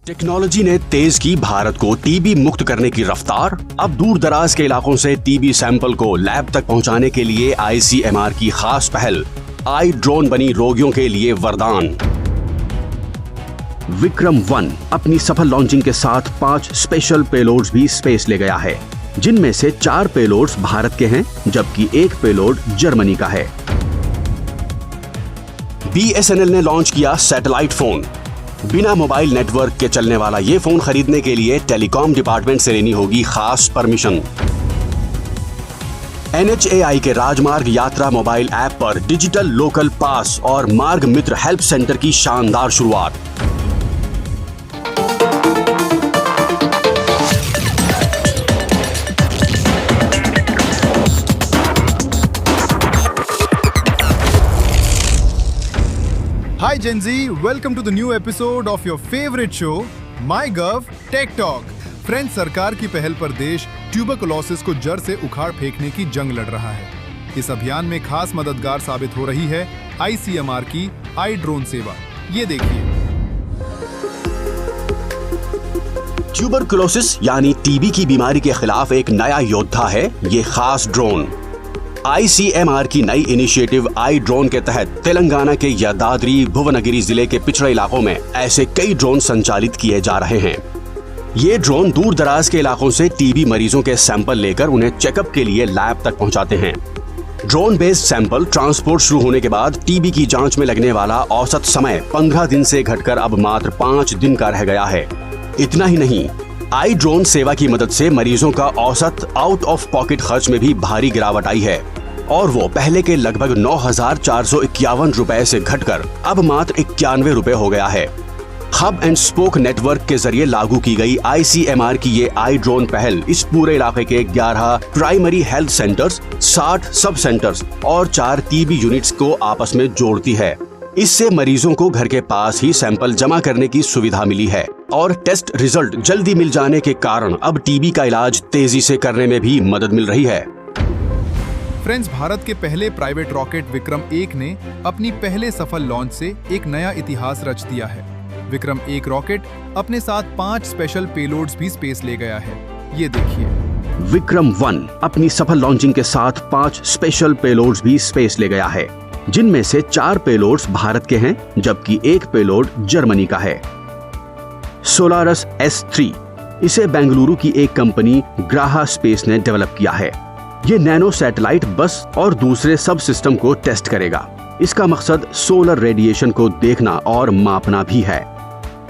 Technology ने तेज की भारत को टीबी मुक्त करने की रफ्तार। अब दूर दराज के इलाकों से टीबी सैंपल को लैब तक पहुंचाने के लिए आईसीएमआर की खास पहल। आई ड्रोन बनी रोगियों के लिए वरदान। विक्रम-1 अपनी सफल लॉन्चिंग के साथ 5 स्पेशल पेलोड्स भी स्पेस ले गया है, जिनमें से 4 पेलोड्स भारत के हैं, जबकि 1 पेलोड जर्मनी का है। बीएसएनएल ने लॉन्च किया सैटेलाइट फोन। बिना मोबाइल नेटवर्क के चलने वाला ये फोन खरीदने के लिए टेलीकॉम डिपार्टमेंट से लेनी होगी खास परमिशन। NHAI के राजमार्ग यात्रा मोबाइल ऐप पर डिजिटल लोकल पास और मार्ग मित्र हेल्प सेंटर की शानदार शुरुआत। Hi Gen Z, welcome to the new episode of your favorite show, MyGov Tech Talk. French सरकार की पहल पर देश ट्यूबरकुलोसिस को जड़ से उखाड़ फेंकने की जंग लड़ रहा है। इस अभियान में खास मददगार साबित हो रही है आईसीएमआर की आई ड्रोन सेवा। ये देखिए। ट्यूबरकुलोसिस यानी टीबी की बीमारी के खिलाफ एक नया योद्धा है ये खास ड्रोन। आईसीएमआर की नई इनिशिएटिव आई ड्रोन के तहत तेलंगाना के यादाद्री भुवनगिरी जिले के पिछड़े इलाकों में ऐसे कई ड्रोन संचालित किए जा रहे हैं। ये ड्रोन दूर दराज के इलाकों से टीबी मरीजों के सैंपल लेकर उन्हें चेकअप के लिए लैब तक पहुंचाते हैं। ड्रोन बेस्ड सैंपल ट्रांसपोर्ट शुरू होने के बाद टीबी की जांच में लगने वाला औसत समय 15 दिन से घटकर अब मात्र 5 दिन का रह गया है। इतना ही नहीं, आई ड्रोन सेवा की मदद से मरीजों का औसत आउट ऑफ पॉकेट खर्च में भी भारी गिरावट आई है और वो पहले के लगभग 9,451 रुपए से घटकर अब मात्र 91 रुपए हो गया है। हब एंड स्पोक नेटवर्क के जरिए लागू की गई आईसीएमआर की ये आई ड्रोन पहल इस पूरे इलाके के 11 प्राइमरी हेल्थ सेंटर्स, 60 सब सेंटर्स और 4 टीबी यूनिट्स को आपस में जोड़ती है। इससे मरीजों को घर के पास ही सैंपल जमा करने की सुविधा मिली है और टेस्ट रिजल्ट जल्दी मिल जाने के कारण अब टीबी का इलाज तेजी से करने में भी मदद मिल रही है। फ्रेंड्स, भारत के पहले प्राइवेट रॉकेट विक्रम-1 ने अपनी पहले सफल लॉन्च से एक नया इतिहास रच दिया है। विक्रम-1 रॉकेट अपने साथ 5 स्पेशल पेलोड्स भी स्पेस ले गया है। ये देखिए। विक्रम-1 अपनी सफल लॉन्चिंग के साथ 5 स्पेशल पेलोड्स भी स्पेस ले गया है, जिनमें से 4 पेलोड्स भारत के हैं, जबकि 1 पेलोड जर्मनी का है। सोलारस S3 इसे बेंगलुरु की एक कंपनी ग्राहा स्पेस ने डेवलप किया है। ये नैनो सैटेलाइट बस और दूसरे सब सिस्टम को टेस्ट करेगा। इसका मकसद सोलर रेडिएशन को देखना और मापना भी है।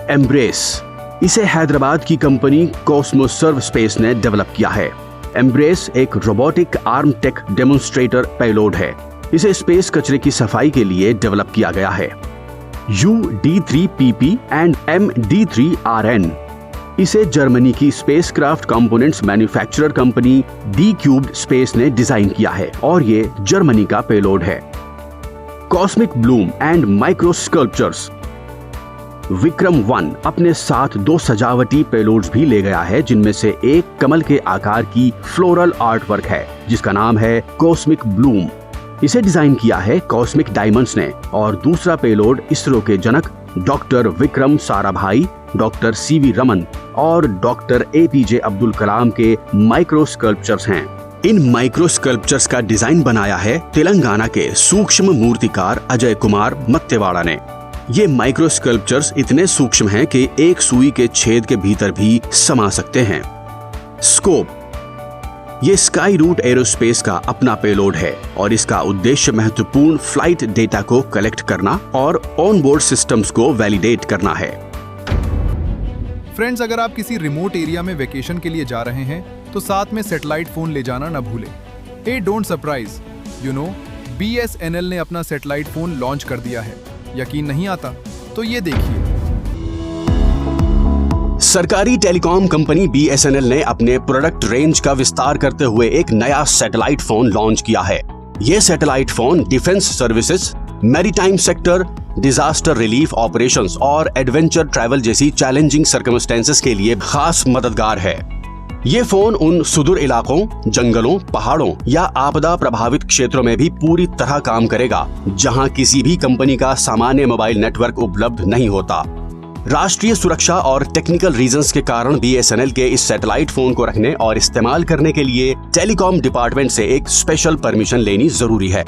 एम्ब्रेस इसे हैदराबाद की कंपनी कॉस्मोसर्व स्पेस ने डेवलप किया है। एम्ब्रेस एक robotic arm tech demonstrator payload है। इसे स्पेस कचरे की सफाई के लिए डेवलप किया गया है। UD3PP एंड MD3RN इसे जर्मनी की spacecraft components manufacturer company D-Cubed space ने डिजाइन किया है और ये जर्मनी का पेलोड है। Cosmic bloom and micro sculptures Vikram one अपने साथ 2 सजावटी पेलोड्स भी ले गया है, जिनमें से एक कमल के आकार की फ्लोरल आर्ट वर्क है जिसका नाम है कॉस्मिक ब्लूम। इसे डिजाइन किया है कॉस्मिक डायमंड्स ने और दूसरा पेलोड इसरो के जनक doctor Vikram Sarabhai, doctor CV Raman और डॉक्टर APJ अब्दुल कलाम के माइक्रो स्कल्पचर्स हैं। इन माइक्रो स्कल्पचर्स का डिजाइन बनाया है तेलंगाना के सूक्ष्म मूर्तिकार अजय कुमार मत्तेवाड़ा ने। ये माइक्रो स्कल्पचर्स इतने सूक्ष्म हैं कि एक सुई के छेद के भीतर भी समा सकते हैं। स्कोप ये स्काई रूट एरोस्पेस का अपना पेलोड है और इसका उद्देश्य महत्वपूर्ण फ्लाइट डेटा को कलेक्ट करना और ऑनबोर्ड सिस्टम्स को वैलिडेट करना है। फ्रेंड्स, अगर आप किसी रिमोट एरिया में वेकेशन के लिए जा रहे हैं तो साथ में सैटेलाइट फोन ले जाना न भूलें। हे डोंट सरप्राइज, BSNL ने अपना सैटेलाइट फोन लॉन्च कर दिया है। यकीन नहीं आता तो ये देखिए। सरकारी टेलीकॉम कंपनी BSNL ने अपने प्रोडक्ट रेंज का विस्तार करते हुए एक नया सैटेलाइट फोन लॉन्च किया है। ये satellite phone defence services, maritime sector, disaster relief operations और एडवेंचर ट्रैवल जैसी चैलेंजिंग सर्कमस्टेंसेस के लिए खास मददगार है। ये फोन उन सुदूर इलाकों, जंगलों, पहाड़ों या आपदा प्रभावित क्षेत्रों में भी पूरी तरह काम करेगा जहां किसी भी कंपनी का सामान्य मोबाइल नेटवर्क उपलब्ध नहीं होता। राष्ट्रीय सुरक्षा और टेक्निकल रीजंस के कारण BSNL के इस सैटेलाइट फोन को रखने और इस्तेमाल करने के लिए टेलीकॉम डिपार्टमेंट से एक स्पेशल परमिशन लेनी जरूरी है।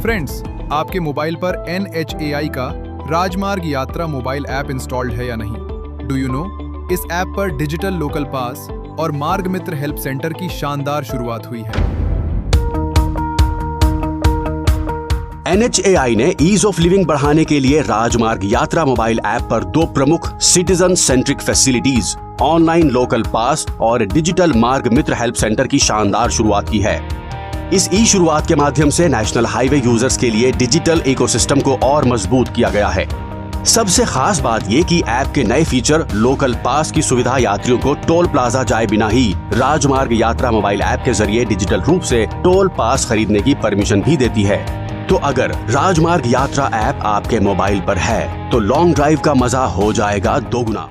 फ्रेंड्स, आपके मोबाइल पर NHAI का राजमार्ग यात्रा मोबाइल ऐप इंस्टॉल्ड है या नहीं? डू यू नो, इस ऐप पर डिजिटल लोकल पास और मार्ग मित्र हेल्प सेंटर की शानदार शुरुआत हुई है। NHAI ने ईज ऑफ लिविंग बढ़ाने के लिए राजमार्ग यात्रा मोबाइल ऐप पर 2 प्रमुख citizen centric facilities, online local pass और डिजिटल मार्ग मित्र हेल्प सेंटर की शानदार शुरुआत की है। इस ई शुरुआत के माध्यम से नेशनल हाईवे यूजर्स के लिए डिजिटल इकोसिस्टम को और मजबूत किया गया है। सबसे खास बात ये कि ऐप के नए फीचर लोकल पास की सुविधा यात्रियों को टोल प्लाजा जाए बिना ही राजमार्ग यात्रा मोबाइल ऐप के जरिए डिजिटल रूप से टोल पास खरीदने की परमिशन भी देती है। तो अगर राजमार्ग यात्रा ऐप आपके मोबाइल पर है तो लॉन्ग ड्राइव का मजा हो जाएगा दोगुना।